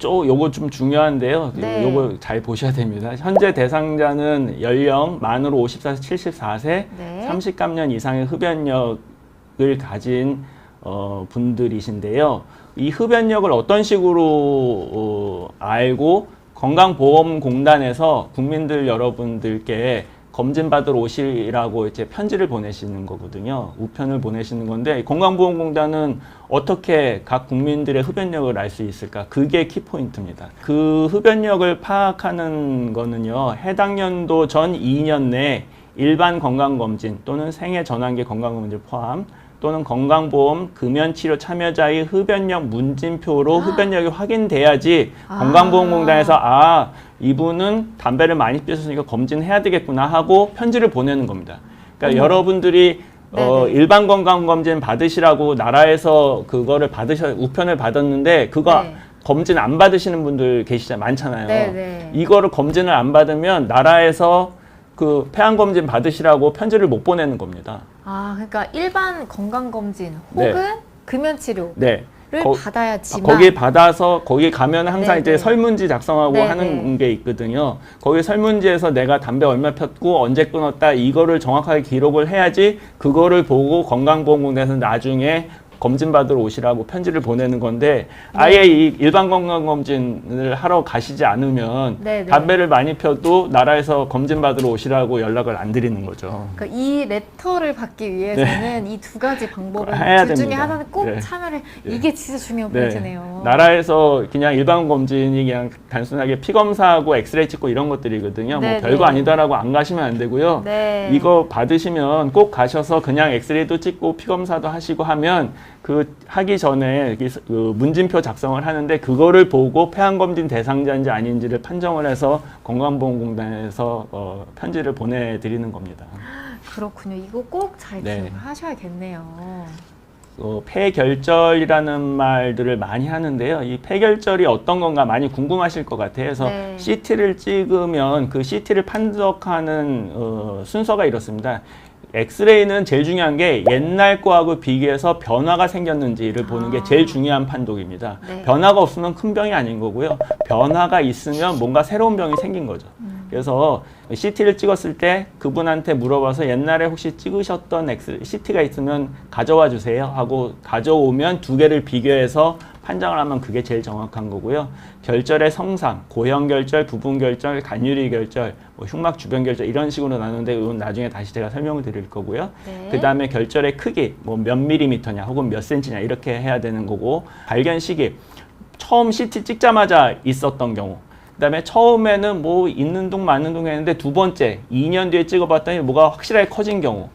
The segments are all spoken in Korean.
요거 좀 중요한데요. 네. 요거 잘 보셔야 됩니다. 현재 대상자는 연령 만으로 54세, 74세, 네. 30감년 이상의 흡연력을 가진 분들이신데요. 이 흡연력을 어떤 식으로 알고 건강보험공단에서 국민들 여러분들께 검진받으러 오시라고 이제 편지를 보내시는 거거든요. 우편을 보내시는 건데 건강보험공단은 어떻게 각 국민들의 흡연력을 알 수 있을까? 그게 키포인트입니다. 그 흡연력을 파악하는 거는요. 해당 연도 전 2년 내 일반 건강검진 또는 생애 전환기 건강검진 포함 또는 건강보험 금연치료 참여자의 흡연력 문진표로 흡연력이 확인돼야지 건강보험공단에서 이분은 담배를 많이 피우셨으니까 검진해야 되겠구나 하고 편지를 보내는 겁니다. 그러니까 여러분들이 일반 건강검진 받으시라고 나라에서 그거를 우편을 받았는데 그거 네. 검진 안 받으시는 분들 많잖아요. 네네. 이거를 검진을 안 받으면 나라에서 그 폐암검진 받으시라고 편지를 못 보내는 겁니다. 그러니까 일반 건강검진 혹은 네. 금연치료를 네. 받아야지만 거기 받아서 거기 가면 항상 네네. 이제 설문지 작성하고 네네. 하는 게 있거든요. 거기 설문지에서 내가 담배 얼마 폈고 언제 끊었다 이거를 정확하게 기록을 해야지 그거를 보고 건강보험공단에서 나중에 검진받으러 오시라고 편지를 보내는 건데 아예 이 일반 건강검진을 하러 가시지 않으면 네네. 담배를 많이 펴도 나라에서 검진받으러 오시라고 연락을 안 드리는 거죠. 그러니까 이 레터를 받기 위해서는 이 두 가지 방법은 해야 둘 중에 됩니다. 하나는 꼭 네. 참여를 이게 진짜 중요한 포인트네요. 나라에서 그냥 일반 검진이 그냥 단순하게 피 검사하고 엑스레이 찍고 이런 것들이거든요. 뭐 네네. 별거 아니다라고 안 가시면 안 되고요. 네. 이거 받으시면 꼭 가셔서 그냥 엑스레이도 찍고 피 검사도 하시고 하면 그 하기 전에 그 문진표 작성을 하는데 그거를 보고 폐암검진 대상자인지 아닌지를 판정을 해서 건강보험공단에서 편지를 보내드리는 겁니다. 그렇군요. 이거 꼭 잘 네. 기억을 하셔야겠네요. 폐결절이라는 말들을 많이 하는데요. 이 폐결절이 어떤 건가 많이 궁금하실 것 같아요. 그래서 네. CT를 찍으면 그 CT를 판독하는 순서가 이렇습니다. 엑스레이는 제일 중요한 게 옛날 거하고 비교해서 변화가 생겼는지를 보는 게 제일 중요한 판독입니다. 네. 변화가 없으면 큰 병이 아닌 거고요. 변화가 있으면 뭔가 새로운 병이 생긴 거죠. 그래서 CT를 찍었을 때 그분한테 물어봐서 옛날에 혹시 찍으셨던 CT가 있으면 가져와 주세요 하고 가져오면 두 개를 비교해서 판정을 하면 그게 제일 정확한 거고요. 결절의 성상, 고형결절, 부분결절, 간유리결절, 흉막 주변결절 이런 식으로 나누는데 이건 나중에 다시 제가 설명을 드릴 거고요. 네. 그 다음에 결절의 크기, 몇 밀리미터냐 혹은 몇 센치냐 이렇게 해야 되는 거고 발견 시기, 처음 CT 찍자마자 있었던 경우 그 다음에 처음에는 뭐 있는 둥 마는 둥 했는데 두 번째 2년 뒤에 찍어봤더니 뭐가 확실하게 커진 경우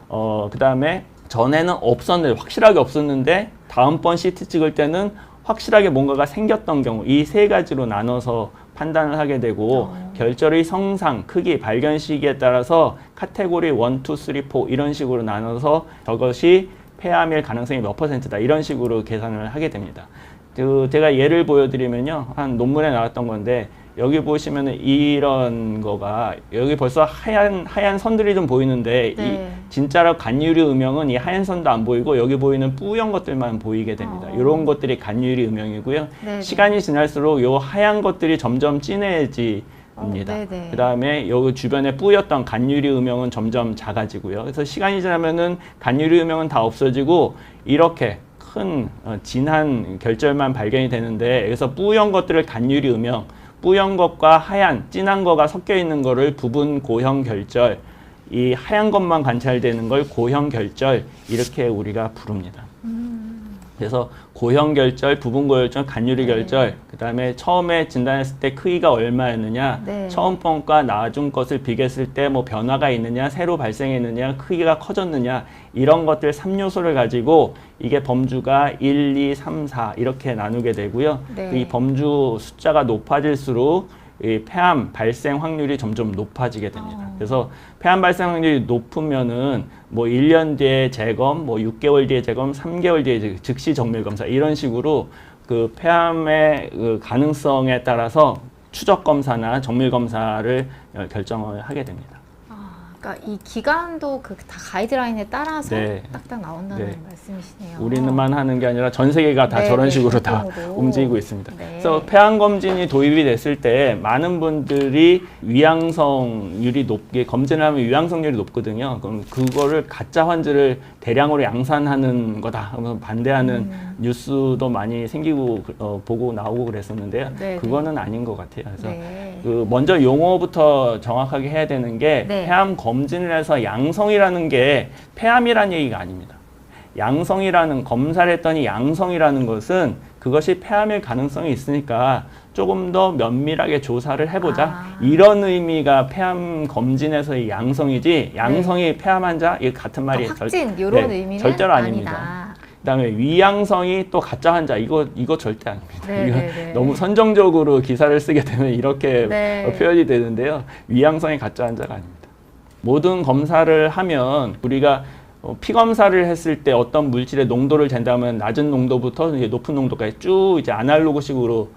그 다음에 전에는 없었는데 확실하게 없었는데 다음번 CT 찍을 때는 확실하게 뭔가가 생겼던 경우 이 세 가지로 나눠서 판단을 하게 되고 결절의 성상, 크기, 발견 시기에 따라서 카테고리 1, 2, 3, 4 이런 식으로 나눠서 저것이 폐암일 가능성이 몇 %다 이런 식으로 계산을 하게 됩니다. 제가 예를 보여드리면요. 한 논문에 나왔던 건데 여기 보시면은 이런 거가 여기 벌써 하얀 선들이 좀 보이는데 네. 이 진짜로 간유리 음영은 이 하얀 선도 안 보이고 여기 보이는 뿌연 것들만 보이게 됩니다. 이런 것들이 간유리 음영이고요. 네네. 시간이 지날수록 요 하얀 것들이 점점 진해집니다. 네네. 그 다음에 여기 주변에 뿌였던 간유리 음영은 점점 작아지고요. 그래서 시간이 지나면은 간유리 음영은 다 없어지고 이렇게 큰 진한 결절만 발견이 되는데 여기서 뿌연 것들을 간유리 음영, 뿌연 것과 하얀 진한 거가 섞여 있는 거를 부분 고형 결절, 이 하얀 것만 관찰되는 걸 고형 결절 이렇게 우리가 부릅니다. 그래서 고형 결절, 부분 고혈절, 간유리 결절, 그 다음에 처음에 진단했을 때 크기가 얼마였느냐, 네. 처음 번과 나중 것을 비교했을 때 뭐 변화가 있느냐, 새로 발생했느냐, 크기가 커졌느냐 이런 것들 3요소를 가지고 이게 범주가 1, 2, 3, 4 이렇게 나누게 되고요. 네. 이 범주 숫자가 높아질수록 이 폐암 발생 확률이 점점 높아지게 됩니다. 그래서 폐암 발생 확률이 높으면은 뭐 1년 뒤에 재검, 뭐 6개월 뒤에 재검, 3개월 뒤에 즉시 정밀 검사 이런 식으로 그 폐암의 그 가능성에 따라서 추적 검사나 정밀 검사를 결정을 하게 됩니다. 그러니까 이 기간도 그 다 가이드라인에 따라서 네. 딱딱 나온다는 네. 말씀이시네요. 우리는만 하는 게 아니라 전 세계가 다 네, 저런 네, 식으로 다 보통으로. 움직이고 있습니다. 네. 그래서 폐암 검진이 도입이 됐을 때 많은 분들이 위양성률이 높게 검진을 하면 위양성률이 높거든요. 그럼 그거를 가짜 환자를 대량으로 양산하는 거다 하면서 반대하는 뉴스도 많이 생기고 보고 나오고 그랬었는데요. 네, 그거는 아닌 것 같아요. 그래서 네. 그 먼저 용어부터 정확하게 해야 되는 게 네. 폐암 검진을 해서 양성이라는 게 폐암이라는 얘기가 아닙니다. 양성이라는 검사를 했더니 양성이라는 것은 그것이 폐암일 가능성이 있으니까 조금 더 면밀하게 조사를 해보자. 이런 의미가 폐암 검진에서의 양성이지 양성이 폐암 환자 이 같은 말이 확진 이런 네, 의미는 절대로 아니다. 아닙니다. 그다음에 위양성이 또 가짜 환자 이거 절대 아닙니다. 네, 이거 네, 네. 너무 선정적으로 기사를 쓰게 되면 이렇게 네. 표현이 되는데요. 위양성이 가짜 환자가 아닙니다. 모든 검사를 하면 우리가 피 검사를 했을 때 어떤 물질의 농도를 잰다면 낮은 농도부터 이제 높은 농도까지 쭉 이제 아날로그식으로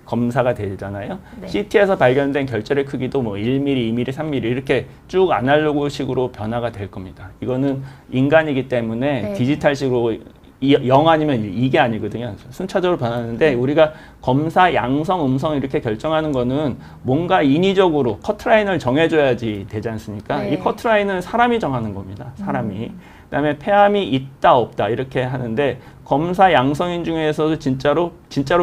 검사가 되잖아요. 네. CT에서 발견된 결절의 크기도 뭐 1mm, 2mm, 3mm 이렇게 쭉 아날로그식으로 변화가 될 겁니다. 이거는 인간이기 때문에 네. 디지털식으로 0 아니면 이게 아니거든요. 순차적으로 변하는데 우리가 검사 양성, 음성 이렇게 결정하는 거는 뭔가 인위적으로 커트라인을 정해줘야지 되지 않습니까? 네. 이 커트라인은 사람이 정하는 겁니다. 사람이. 그다음에 폐암이 있다 없다 이렇게 하는데 검사 양성인 중에서도 진짜로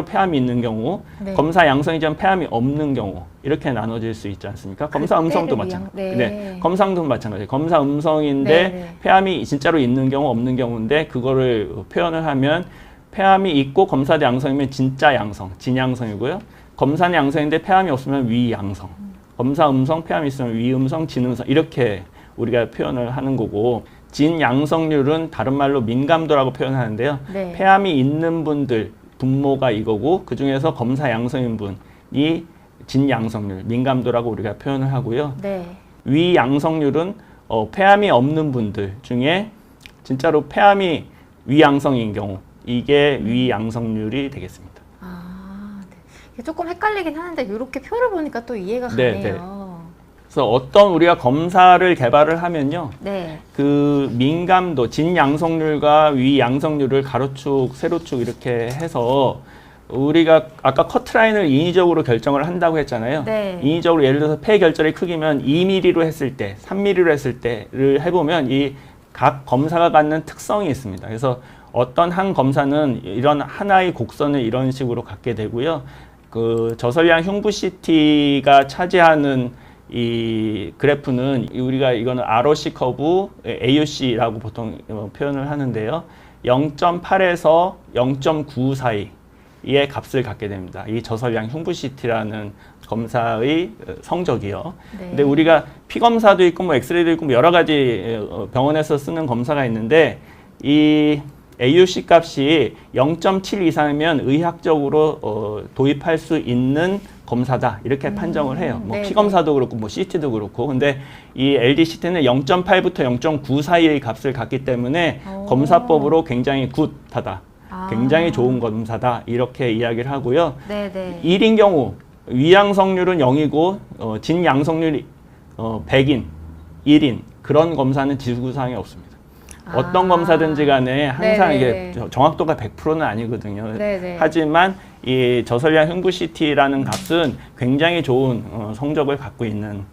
폐암이 있는 경우, 네. 검사 양성이지만 폐암이 없는 경우 이렇게 나눠질 수 있지 않습니까? 검사 음성도 마찬가지. 네. 검사도 마찬가지. 검사 음성인데 네, 네. 폐암이 진짜로 있는 경우 없는 경우인데 그거를 표현을 하면 폐암이 있고 검사대 양성이면 진짜 양성, 진양성이고요. 검사는 양성인데 폐암이 없으면 위양성. 검사 음성, 폐암이 있으면 위음성, 진음성 이렇게 우리가 표현을 하는 거고 진양성률은 다른 말로 민감도라고 표현하는데요. 네. 폐암이 있는 분들 분모가 이거고 그중에서 검사 양성인 분이 진양성률, 민감도라고 우리가 표현을 하고요. 네. 위양성률은 폐암이 없는 분들 중에 진짜로 폐암이 위양성인 경우 이게 위양성률이 되겠습니다. 아, 네. 이게 조금 헷갈리긴 하는데 이렇게 표를 보니까 또 이해가 네, 가네요. 그래서 어떤 우리가 검사를 개발을 하면요. 네. 그 민감도, 진양성률과 위양성률을 가로축, 세로축 이렇게 해서 우리가 아까 커트라인을 인위적으로 결정을 한다고 했잖아요. 네. 인위적으로 예를 들어서 폐 결절의 크기면 2mm로 했을 때, 3mm로 했을 때를 해보면 이 각 검사가 갖는 특성이 있습니다. 그래서 어떤 한 검사는 이런 하나의 곡선을 이런 식으로 갖게 되고요. 그 저설량 흉부 CT가 차지하는 이 그래프는 우리가 이거는 ROC 커브, AUC라고 보통 표현을 하는데요. 0.8에서 0.9 사이의 값을 갖게 됩니다. 이 저설량 흉부 CT라는 검사의 성적이요. 네. 근데 우리가 피 검사도 있고 뭐 엑스레이도 있고 뭐 여러 가지 병원에서 쓰는 검사가 있는데 이 AUC 값이 0.7 이상이면 의학적으로 도입할 수 있는 검사다 이렇게 판정을 해요. 뭐 네, 피 검사도 그렇고 뭐 CT도 그렇고 근데 이 LDCT는 0.8부터 0.9 사이의 값을 갖기 때문에 오. 검사법으로 굉장히 굿하다. 아. 굉장히 좋은 검사다 이렇게 이야기를 하고요. 네네. 1인 경우 위양성률은 0이고 진양성률이 100인, 1인 그런 검사는 지구상에 없습니다. 어떤 검사든지 간에 항상 네네. 이게 정확도가 100%는 아니거든요. 네네. 하지만 이 저설량 흉부 CT라는 값은 굉장히 좋은 성적을 갖고 있는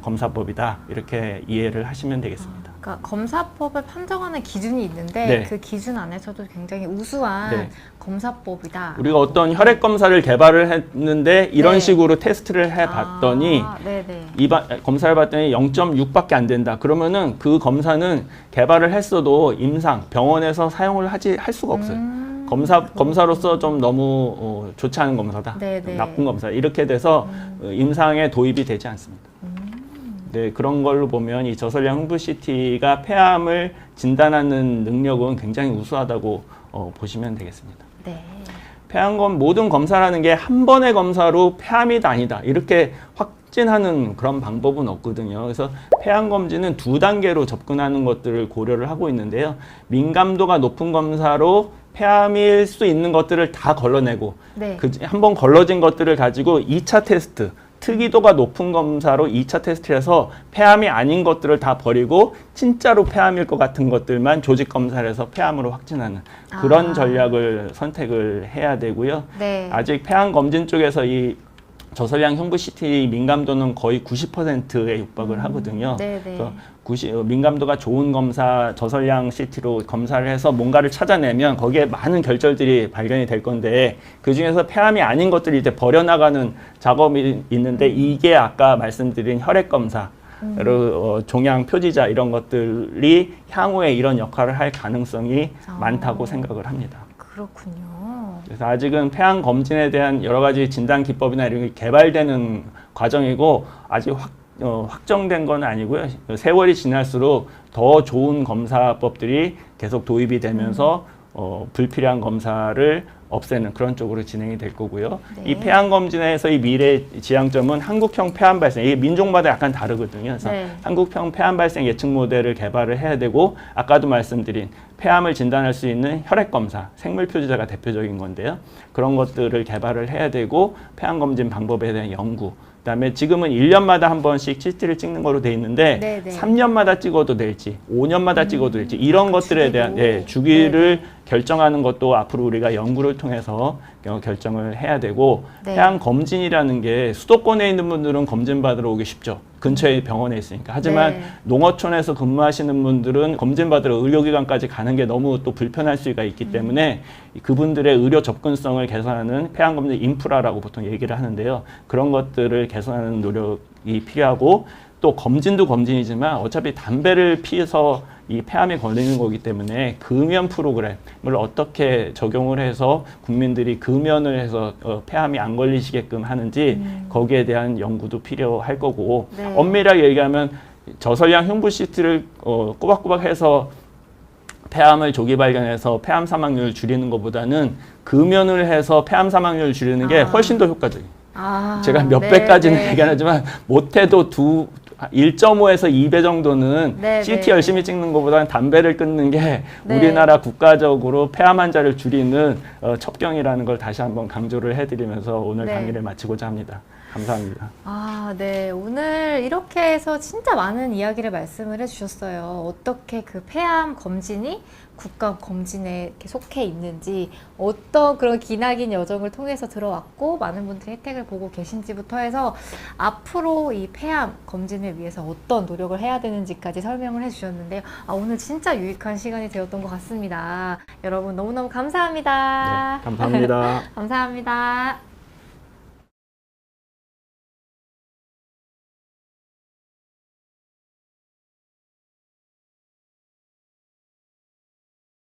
검사법이다. 이렇게 이해를 하시면 되겠습니다. 그러니까 검사법을 판정하는 기준이 있는데 네. 그 기준 안에서도 굉장히 우수한 네. 검사법이다. 우리가 어떤 혈액 검사를 개발을 했는데 이런 네. 식으로 테스트를 해봤더니 네네. 검사를 봤더니 0.6밖에 안 된다. 그러면은 그 검사는 개발을 했어도 임상 병원에서 사용을 할 수가 없어요. 검사로서 좀 너무 좋지 않은 검사다. 네네. 나쁜 검사. 이렇게 돼서 임상에 도입이 되지 않습니다. 네, 그런 걸로 보면 이 저설량 흉부 CT가 폐암을 진단하는 능력은 굉장히 우수하다고 보시면 되겠습니다. 네. 폐암검 모든 검사라는 게 한 번의 검사로 폐암이다 아니다 이렇게 확진하는 그런 방법은 없거든요. 그래서 폐암 검진은 2단계로 접근하는 것들을 고려를 하고 있는데요. 민감도가 높은 검사로 폐암일 수 있는 것들을 다 걸러내고 네. 한 번 걸러진 것들을 가지고 2차 테스트 특이도가 높은 검사로 2차 테스트를 해서 폐암이 아닌 것들을 다 버리고 진짜로 폐암일 것 같은 것들만 조직 검사를 해서 폐암으로 확진하는 그런 전략을 선택을 해야 되고요. 네. 아직 폐암 검진 쪽에서 이 저설량 흉부 CT 민감도는 거의 90%에 육박을 하거든요. 네네. 그래서 민감도가 좋은 검사 저설량 CT로 검사를 해서 뭔가를 찾아내면 거기에 많은 결절들이 발견이 될 건데 그 중에서 폐암이 아닌 것들이 이제 버려나가는 작업이 있는데 이게 아까 말씀드린 혈액 검사 종양 표지자 이런 것들이 향후에 이런 역할을 할 가능성이 많다고 생각을 합니다. 그렇군요. 그래서 아직은 폐암 검진에 대한 여러 가지 진단 기법이나 이런 게 개발되는 과정이고 아직 확정된 건 아니고요. 세월이 지날수록 더 좋은 검사법들이 계속 도입이 되면서 불필요한 검사를 없애는 그런 쪽으로 진행이 될 거고요. 네. 이 폐암 검진에서 이 미래 지향점은 한국형 폐암 발생. 이게 민족마다 약간 다르거든요. 그래서 네. 한국형 폐암 발생 예측 모델을 개발을 해야 되고 아까도 말씀드린 폐암을 진단할 수 있는 혈액 검사, 생물 표지자가 대표적인 건데요. 그런 것들을 개발을 해야 되고 폐암 검진 방법에 대한 연구. 그다음에 지금은 1년마다 한 번씩 CT를 찍는 거로 돼 있는데 네네. 3년마다 찍어도 될지 5년마다 찍어도 될지 이런 것들에 대한 주기로. 주기를 결정하는 것도 앞으로 우리가 연구를 통해서 결정을 해야 되고 네. 폐암 검진이라는 게 수도권에 있는 분들은 검진 받으러 오기 쉽죠. 근처에 병원에 있으니까. 하지만 네. 농어촌에서 근무하시는 분들은 검진 받으러 의료기관까지 가는 게 너무 또 불편할 수가 있기 때문에 그분들의 의료 접근성을 개선하는 폐암 검진 인프라라고 보통 얘기를 하는데요. 그런 것들을 개선하는 노력이 필요하고 또 검진도 검진이지만 어차피 담배를 피해서 이 폐암에 걸리는 거기 때문에 금연 프로그램을 어떻게 적용을 해서 국민들이 금연을 해서 폐암이 안 걸리시게끔 하는지 거기에 대한 연구도 필요할 거고 네. 엄밀하게 얘기하면 저설량 흉부 CT를 꼬박꼬박 해서 폐암을 조기 발견해서 폐암 사망률을 줄이는 것보다는 금연을 해서 폐암 사망률을 줄이는 게 훨씬 더 효과적이에요. 제가 몇 네, 배까지는 네. 얘기하지만 못해도 1.5에서 2배 정도는 네, CT 네. 열심히 찍는 것보다는 담배를 끊는 게 네. 우리나라 국가적으로 폐암 환자를 줄이는 첩경이라는 걸 다시 한번 강조를 해드리면서 오늘 네. 강의를 마치고자 합니다. 감사합니다. 네. 오늘 이렇게 해서 진짜 많은 이야기를 말씀을 해주셨어요. 어떻게 그 폐암 검진이 국가 검진에 이렇게 속해 있는지, 어떤 그런 기나긴 여정을 통해서 들어왔고, 많은 분들이 혜택을 보고 계신지부터 해서 앞으로 이 폐암 검진을 위해서 어떤 노력을 해야 되는지까지 설명을 해주셨는데요. 오늘 진짜 유익한 시간이 되었던 것 같습니다. 여러분 너무너무 감사합니다. 네, 감사합니다. 감사합니다.